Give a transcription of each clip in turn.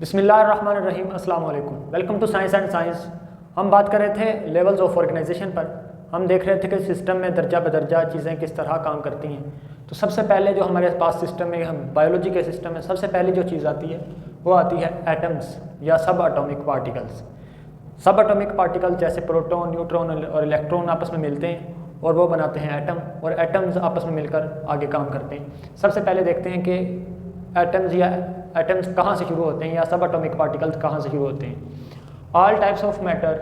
बिस्मिल्लाहिर्रहमानिर्रहीम, अस्सलाम वालेकुम। Welcome to science and science. हम बात कर रहे थे लेवल्स ऑफ ऑर्गेनाइजेशन पर। हम देख रहे थे कि सिस्टम में दर्जा बदर्जा चीज़ें किस तरह काम करती हैं। तो सबसे पहले जो हमारे पास सिस्टम में, हम बायोलॉजी के सिस्टम में सबसे पहले जो चीज़ आती है वो आती है एटम्स या सब atomic particles. Sub atomic particle जैसे प्रोटॉन, न्यूट्रॉन और इलेक्ट्रॉन आपस में मिलते हैं और वो बनाते हैं एटम, और एटम्स आपस में मिलकर आगे काम करते हैं। सबसे पहले देखते हैं कि एटम्स कहाँ से शुरू होते हैं या सब एटॉमिक पार्टिकल्स कहाँ से शुरू होते हैं। ऑल टाइप्स ऑफ मैटर,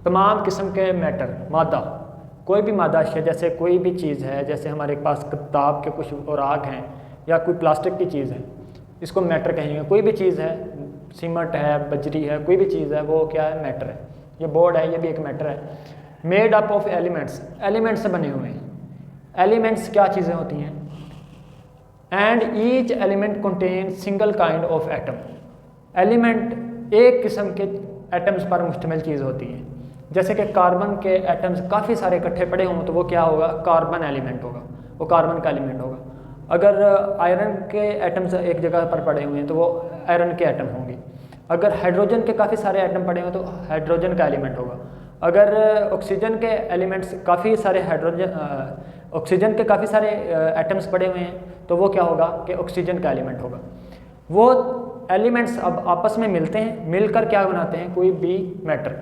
तमाम किस्म के मैटर, मादा, कोई भी मादा अशिया, जैसे कोई भी चीज़ है, जैसे हमारे पास किताब के कुछ औराक हैं या कोई प्लास्टिक की चीज़ है, इसको मैटर कहेंगे। कोई भी चीज़ है, सीमेंट है, बजरी है, कोई भी चीज़ है, वो क्या है? मैटर है। ये बोर्ड है, ये भी एक मैटर है। Made up of elements, elements से बने हुए हैं। एलिमेंट्स क्या चीज़ें होती हैं? And each element contain single kind of atom. Element एक किस्म के एटम्स पर मुश्तमिल चीज़ होती है। जैसे कि कार्बन के एटम्स काफ़ी सारे इकट्ठे पड़े हों तो वो क्या होगा? कार्बन एलिमेंट होगा, वो कार्बन का एलिमेंट होगा। अगर आयरन के एटम्स एक जगह पर पड़े हुए हैं तो वो आयरन के एटम होंगे। अगर हाइड्रोजन के काफ़ी सारे एटम पड़े हों तो हाइड्रोजन का एलिमेंट होगा। अगर ऑक्सीजन के एलिमेंट्स काफ़ी सारे ऑक्सीजन के काफ़ी सारे एटम्स पड़े हुए हैं तो वो क्या होगा? कि ऑक्सीजन का एलिमेंट होगा। वो एलिमेंट्स अब आपस में मिलते हैं, मिलकर क्या बनाते हैं? कोई भी मैटर।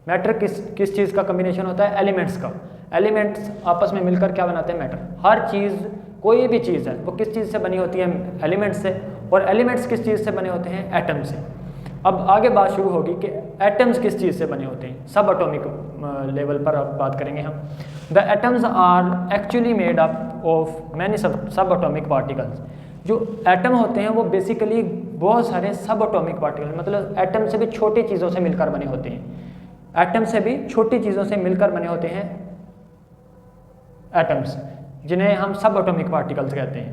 मैटर किस चीज़ का कम्बिनेशन होता है? एलिमेंट्स का। एलिमेंट्स आपस में मिलकर क्या बनाते हैं? मैटर। हर चीज़, कोई भी चीज़ है, वो किस चीज़ से बनी होती है? एलिमेंट्स से। और एलिमेंट्स किस चीज़ से बने होते हैं? एटम से। अब आगे बात शुरू होगी कि एटम्स किस चीज़ से बने होते हैं। सब एटॉमिक लेवल पर अब बात करेंगे हम। The atoms are actually made up of many sub atomic particles. जो एटम होते हैं वो बेसिकली बहुत सारे सब एटॉमिक पार्टिकल, मतलब एटम से भी छोटी चीज़ों से मिलकर बने होते हैं। एटम से भी छोटी चीज़ों से मिलकर बने होते हैं एटम्स, जिन्हें हम सब एटॉमिक पार्टिकल्स कहते हैं।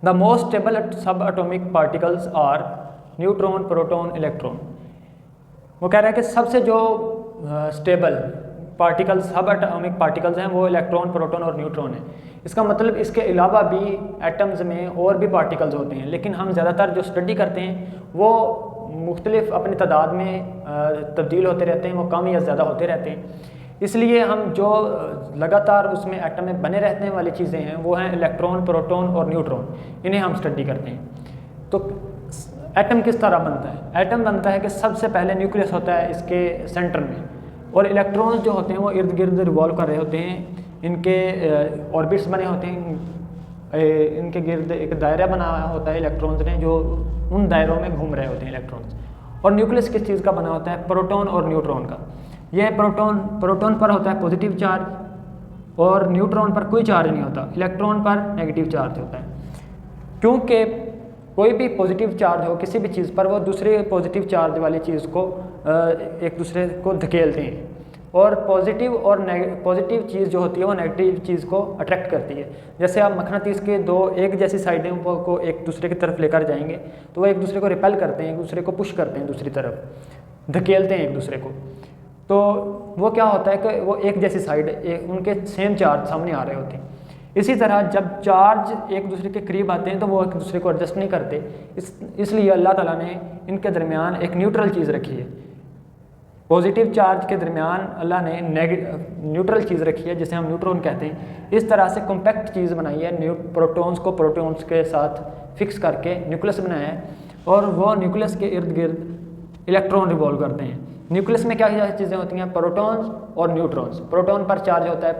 The most stable sub atomic particles are neutron, proton, electron. वो कह रहा है कि सबसे जो stable particles, sub atomic particles हैं वो इलेक्ट्रॉन, प्रोटॉन और न्यूट्रॉन है। इसका मतलब इसके अलावा भी एटम्स में और भी पार्टिकल्स होते हैं, लेकिन हम ज़्यादातर जो स्टडी करते हैं वो मुख्तलिफ अपनी तादाद में तब्दील होते रहते हैं, वो कम या ज़्यादा होते रहते हैं। इसलिए हम जो लगातार उसमें एटम में बने रहने वाली चीज़ें हैं वो हैं इलेक्ट्रॉन, प्रोटॉन और न्यूट्रॉन। इन्हें हम स्टडी करते हैं। तो एटम किस तरह बनता है? एटम बनता है कि सबसे पहले न्यूक्लियस होता है इसके सेंटर में, और इलेक्ट्रॉन्स जो होते हैं वो इर्द गिर्द रिवॉल्व कर रहे होते हैं। इनके ऑर्बिट्स बने होते हैं, इनके गिर्द एक दायरा बना होता है इलेक्ट्रॉन्स ने, जो उन दायरों में घूम रहे होते हैं इलेक्ट्रॉन्स। और न्यूक्लियस किस चीज़ का बना होता है? प्रोटॉन और न्यूट्रॉन का। यह प्रोटॉन पर होता है पॉजिटिव चार्ज और न्यूट्रॉन पर कोई चार्ज नहीं होता, इलेक्ट्रॉन पर नेगेटिव चार्ज होता है। क्योंकि कोई भी पॉजिटिव चार्ज हो किसी भी चीज़ पर, वो दूसरे पॉजिटिव चार्ज वाली चीज़ को एक दूसरे को धकेलते हैं, और पॉजिटिव चीज़ जो होती है वो नेगेटिव चीज़ को अट्रैक्ट करती है। जैसे आप मकनातीस के दो एक जैसी साइडें को एक दूसरे की तरफ लेकर जाएंगे तो वो एक दूसरे को रिपेल करते हैं, एक दूसरे को पुश करते हैं, दूसरी तरफ धकेलते हैं एक दूसरे को। तो वो क्या होता है कि वो एक जैसी साइड, उनके सेम चार्ज सामने आ रहे होते हैं। इसी तरह जब चार्ज एक दूसरे के करीब आते हैं तो वो एक दूसरे को एडजस्ट नहीं करते, इसलिए अल्लाह ताला ने इनके दरमियान एक न्यूट्रल चीज़ रखी है। पॉजिटिव चार्ज के दरमियान अल्लाह ने न्यूट्रल चीज़ रखी है, जिसे हम न्यूट्रॉन कहते हैं। इस तरह से कॉम्पैक्ट चीज़ बनाई है, प्रोटॉन्स को प्रोटॉन्स के साथ फिक्स करके न्यूक्लियस बनाया है, और वो न्यूक्लियस के इर्द गिर्द इलेक्ट्रॉन रिवॉल्व करते हैं। न्यूक्लियस में क्या क्या चीज़ें होती हैं? प्रोटॉन्स और न्यूट्रॉन्स। प्रोटॉन पर चार्ज होता है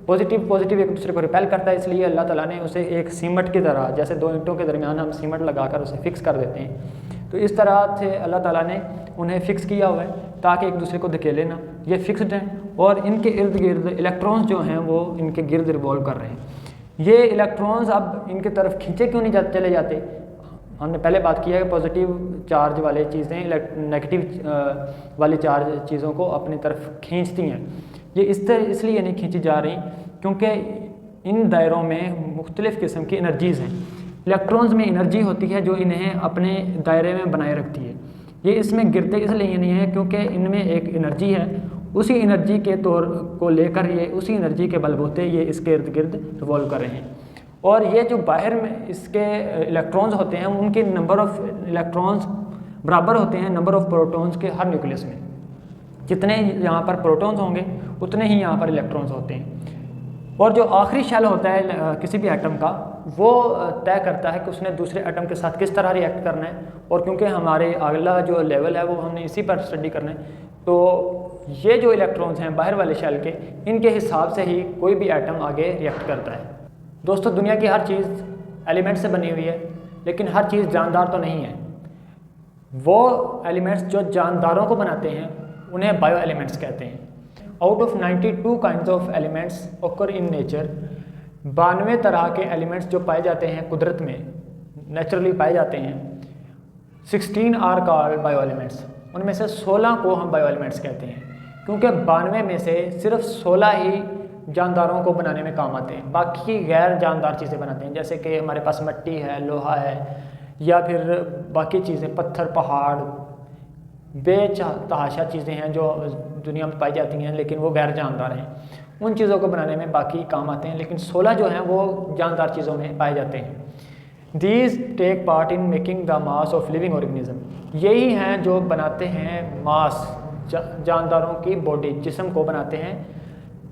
पॉजिटिव एक दूसरे को रिपेल करता है, इसलिए अल्लाह ताला ने उसे एक सीमेंट की तरह, जैसे दो ईंटों के दरमियान हम सीमेंट लगाकर उसे फिक्स कर देते हैं, तो इस तरह से अल्लाह ताला ने उन्हें फिक्स किया हुआ है ताकि एक दूसरे को धकेले ना। ये फिक्स्ड हैं, और इनके इर्द गिर्द इलेक्ट्रॉन्स जो हैं वो इनके गिर्द रिवॉल्व कर रहे हैं। ये इलेक्ट्रॉन्स अब इनकी तरफ खींचे क्यों नहीं चले जाते? हमने पहले बात की है कि पॉजिटिव चार्ज वाले चीज़ें नेगेटिव वाली चार्ज चीज़ों को अपनी तरफ खींचती हैं। ये इसलिए नहीं खींची जा रही क्योंकि इन दायरों में मुख्तलिफ़ किस्म की एनर्जीज़ हैं। इलेक्ट्रॉन्स में एनर्जी होती है जो इन्हें अपने दायरे में बनाए रखती है। ये इसमें गिरते इसलिए नहीं है क्योंकि इनमें एक एनर्जी है, उसी एनर्जी के तौर को लेकर ये उसी एनर्जी के बलबूते ये इसके इर्द गिर्द रिवॉल्व कर रहे हैं। और ये जो बाहर में इसके इलेक्ट्रॉन्स होते हैं उनके नंबर ऑफ इलेक्ट्रॉन्स बराबर होते हैं नंबर ऑफ प्रोटॉन्स के हर न्यूक्लियस में। जितने यहाँ पर प्रोटॉन्स होंगे उतने ही यहाँ पर इलेक्ट्रॉन्स होते हैं। और जो आखिरी शेल होता है किसी भी एटम का, वो तय करता है कि उसने दूसरे एटम के साथ किस तरह रिएक्ट करना है। और क्योंकि हमारे अगला जो लेवल है वो हमने इसी पर स्टडी करना है, तो ये जो इलेक्ट्रॉन्स हैं बाहर वाले शेल के, इनके हिसाब से ही कोई भी एटम आगे रिएक्ट करता है। दोस्तों, दुनिया की हर चीज़ एलिमेंट से बनी हुई है, लेकिन हर चीज़ जानदार तो नहीं है। वो एलिमेंट्स जो जानदारों को बनाते हैं उन्हें बायो एलिमेंट्स कहते हैं। Out of 92 kinds of elements ओकर इन नेचर, 92 तरह के एलिमेंट्स जो पाए जाते हैं कुदरत में, नेचुरली पाए जाते हैं, 16 आर कॉल्ड बायो एलिमेंट्स। उनमें से 16 को हम बायो एलिमेंट्स कहते हैं, क्योंकि 92 में से सिर्फ 16 ही जानदारों को बनाने में काम आते हैं, बाकी गैर जानदार चीज़ें बनाते हैं। जैसे कि हमारे पास मिट्टी है, लोहा है, या फिर बाकी चीज़ें, पत्थर, पहाड़, बेतहाशा चीज़ें हैं जो दुनिया में पाई जाती हैं, लेकिन वो गैर जानदार हैं। उन चीज़ों को बनाने में बाकी काम आते हैं, लेकिन 16 जो हैं वो जानदार चीज़ों में पाए जाते हैं। These take part in making the mass of living organism. यही हैं जो बनाते हैं मास, जानदारों की बॉडी, जिस्म को बनाते हैं,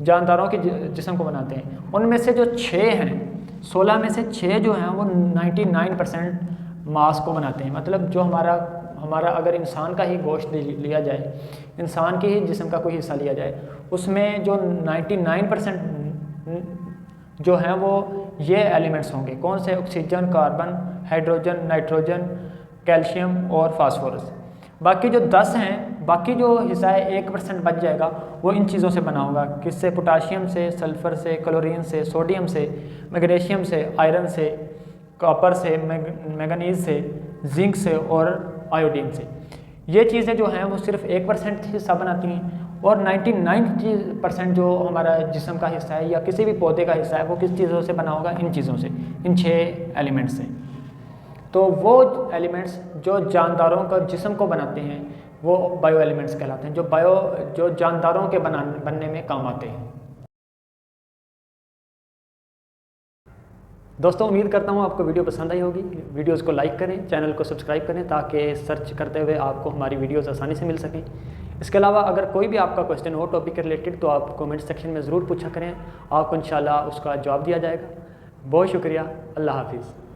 जानदारों के जिस्म को बनाते हैं। उनमें से जो 6 हैं, 16 में से 6 जो हैं वो 99% मास को बनाते हैं। मतलब जो हमारा अगर इंसान का ही गोश्त लिया जाए, इंसान के ही जिस्म का कोई हिस्सा लिया जाए, उसमें जो 99% जो हैं वो ये एलिमेंट्स होंगे। कौन से? Oxygen, carbon, hydrogen, nitrogen, calcium और फास्फोरस। बाकी जो 10 हैं, बाकी जो हिस्सा है 1% बच जाएगा, वो इन चीज़ों से बना होगा। किससे? पोटाशियम से, सल्फ़र से, क्लोरीन से, सोडियम से, मैग्नीशियम से, आयरन से, कॉपर से, मैंगनीज से, जिंक से और आयोडीन से। ये चीज़ें जो हैं वो सिर्फ 1% हिस्सा बनाती हैं, और 99% जो हमारा जिस्म का हिस्सा है या किसी भी पौधे का हिस्सा है वो किस चीज़ों से बना होगा? इन चीज़ों से, इन 6 एलिमेंट्स से। तो वो एलिमेंट्स जो जानदारों का जिस्म को बनाते हैं वो बायो एलिमेंट्स कहलाते हैं, जो जानदारों के बनने में काम आते हैं। दोस्तों, उम्मीद करता हूँ आपको वीडियो पसंद आई होगी। वीडियोज़ को लाइक करें, चैनल को सब्सक्राइब करें, ताकि सर्च करते हुए आपको हमारी वीडियोज़ आसानी से मिल सकें। इसके अलावा अगर कोई भी आपका क्वेश्चन हो टॉपिक के रिलेटेड, तो आप कमेंट सेक्शन में ज़रूर पूछा करें, आपको इंशाल्लाह उसका जवाब दिया जाएगा। बहुत शुक्रिया। अल्लाह हाफिज़।